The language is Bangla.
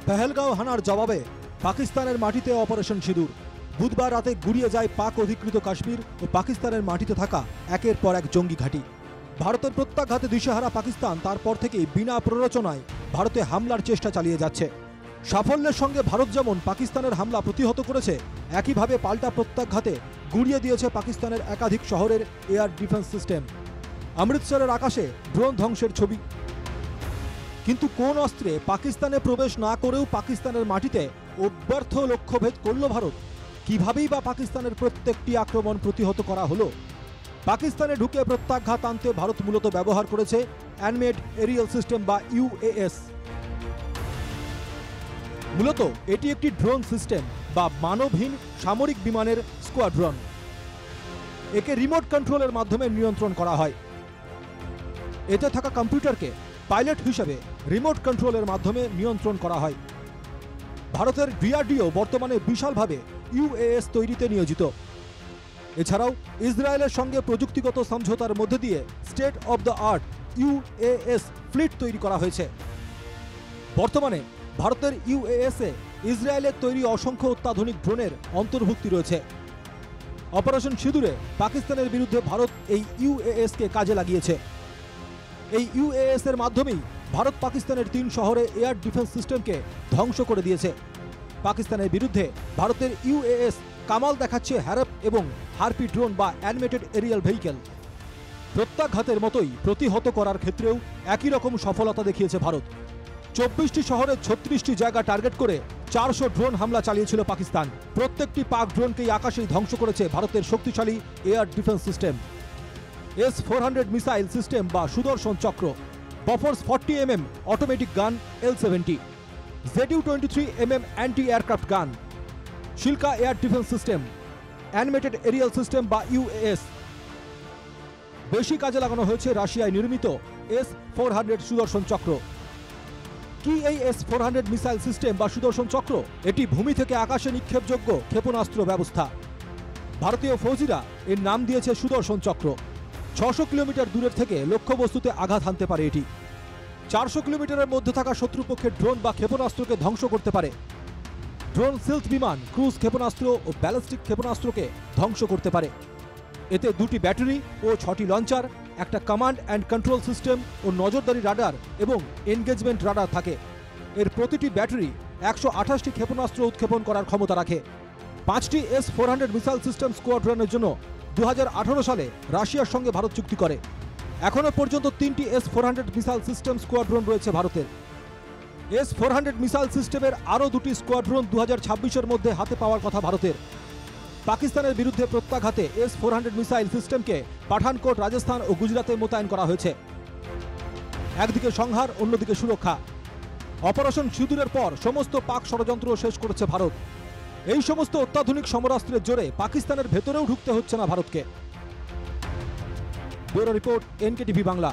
পেহেলগাঁও হানার জবাবে পাকিস্তানের মাটিতে অপারেশন সিঁদুর। বুধবার রাতে গুড়িয়ে যায় পাক অধিকৃত কাশ্মীর ও পাকিস্তানের মাটিতে থাকা একের পর এক জঙ্গি ঘাঁটি। ভারতের প্রত্যাঘাতে দিশেহারা পাকিস্তান তারপর থেকেই বিনা প্ররোচনায় ভারতে হামলার চেষ্টা চালিয়ে যাচ্ছে। সাফল্যের সঙ্গে ভারত যেমন পাকিস্তানের হামলা প্রতিহত করেছে, একইভাবে পাল্টা প্রত্যাঘাতে গুড়িয়ে দিয়েছে পাকিস্তানের একাধিক শহরের এয়ার ডিফেন্স সিস্টেম। অমৃতসরের আকাশে ড্রোন ধ্বংসের ছবি। কিন্তু কোন অস্ত্রে পাকিস্তানে প্রবেশ না করেও পাকিস্তানের মাটিতে অব্যর্থ লক্ষ্যভেদ করল ভারত? কিভাবেই বা পাকিস্তানের প্রত্যেকটি আক্রমণ প্রতিহত করা হলো? পাকিস্তানে ঢুকে প্রত্যাঘাত আনতে ভারত মূলত ব্যবহার করেছে অ্যানমেড এরিয়াল সিস্টেম বা ইউএএস। মূলত এটি একটি ড্রোন সিস্টেম বা মানবহীন সামরিক বিমানের স্কোয়াড্রন। একে রিমোট কন্ট্রোলের মাধ্যমে নিয়ন্ত্রণ করা হয়। এতে থাকা কম্পিউটারকে পাইলট হিসেবে রিমোট কন্ট্রোলের মাধ্যমে নিয়ন্ত্রণ করা হয়। ভারতের ডিআরডিও বর্তমানে বিশালভাবে ইউএএস তৈরিতে নিয়োজিত। এছাড়াও ইসরায়েলের সঙ্গে প্রযুক্তিগত সমঝোতার মধ্যে দিয়ে state of the art UAS fleet তৈরি করা হয়েছে। বর্তমানে ভারতের ইউএএসে ইসরায়েলের তৈরি অসংখ্য অত্যাধুনিক ড্রোনের অন্তর্ভুক্তি রয়েছে। অপারেশন সিঁদুরে পাকিস্তানের বিরুদ্ধে ভারত এই ইউএএসকে কাজে লাগিয়েছে। এই ইউএএস এর মাধ্যমেই ভারত পাকিস্তানের 3 শহরে এয়ার ডিফেন্স সিস্টেমকে ধ্বংস করে দিয়েছে। পাকিস্তানের বিরুদ্ধে ভারতের ইউএএস কামাল দেখাচ্ছে হ্যারপ এবং হারপি ড্রোন বা অ্যানিমেটেড এরিয়াল ভেহিকেল। প্রত্যাঘাতের মতোই প্রতিহত করার ক্ষেত্রেও একই রকম সফলতা দেখিয়েছে ভারত। 24টি শহরে 36টি জায়গা টার্গেট করে 400 ড্রোন হামলা চালিয়েছিল পাকিস্তান। প্রত্যেকটি পাক ড্রোনকেই আকাশেই ধ্বংস করেছে ভারতের শক্তিশালী air defence system. S-400 missile system বা সুদর্শন চক্র, বফোর্স 40mm অটোমেটিক গান L-70, ZU-23mm anti aircraft gun, Shilka air defence system, animated aerial system বা ইউএএস। বেশি কাজে লাগানো হয়েছে রাশিয়ায় নির্মিত S-400 সুদর্শন চক্র। কি এই S-400 মিসাইল সিস্টেম বা সুদর্শন চক্র? এটি ভূমি থেকে আকাশে নিক্ষেপযোগ্য ক্ষেপণাস্ত্র ব্যবস্থা। ভারতীয় ফৌজিরা এর নাম দিয়েছে সুদর্শন চক্র। 600 কিলোমিটার দূরের থেকে লক্ষ্যবস্তুতে আঘাত হানতে পারে এটি। 400 কিলোমিটারের মধ্যে থাকা শত্রুপক্ষের ড্রোন বা ক্ষেপণাস্ত্রকে ধ্বংস করতে পারে। ড্রোন সিল্ট বিমান, ক্রুজ ক্ষেপণাস্ত্র ও ব্যালিস্টিক ক্ষেপণাস্ত্রকে ধ্বংস করতে পারে। এতে 2টি ব্যাটারি ও 6টি লঞ্চার, একটা কমান্ড অ্যান্ড কন্ট্রোল সিস্টেম ও নজরদারি রাডার এবং এনগেজমেন্ট রাডার থাকে। এর প্রতিটি ব্যাটারি 128টি ক্ষেপণাস্ত্র উৎক্ষেপণ করার ক্ষমতা রাখে। 5টি S-400 মিসাইল সিস্টেম স্কোয়াড্রনের জন্য 2018 সালে রাশিয়ার সঙ্গে ভারত চুক্তি করে। এখনো পর্যন্ত 3টি S-400 মিসাইল সিস্টেম স্কোয়াড্রন রয়েছে ভারতের। S-400 মিসাইল সিস্টেমের আরও 2টি স্কোয়াড্রন 2026-এর মধ্যে হাতে পাওয়ার কথা ভারতের। পাকিস্তানের বিরুদ্ধে প্রত্যাঘাতে S-400 মিসাইল সিস্টেমকে পাঠানকোট, রাজস্থান ও গুজরাতে মোতায়েন করা হয়েছে। একদিকে সংহার, অন্যদিকে সুরক্ষা। অপারেশন সিঁদুরের পর সমস্ত পাক ষড়যন্ত্র শেষ করেছে ভারত। এই সমস্ত অত্যাধুনিক সমরাস্ত্রের জোরে পাকিস্তানের ভেতরেও ঢুকতে হচ্ছে না ভারতকে। Bureau report, NKTV Bangla.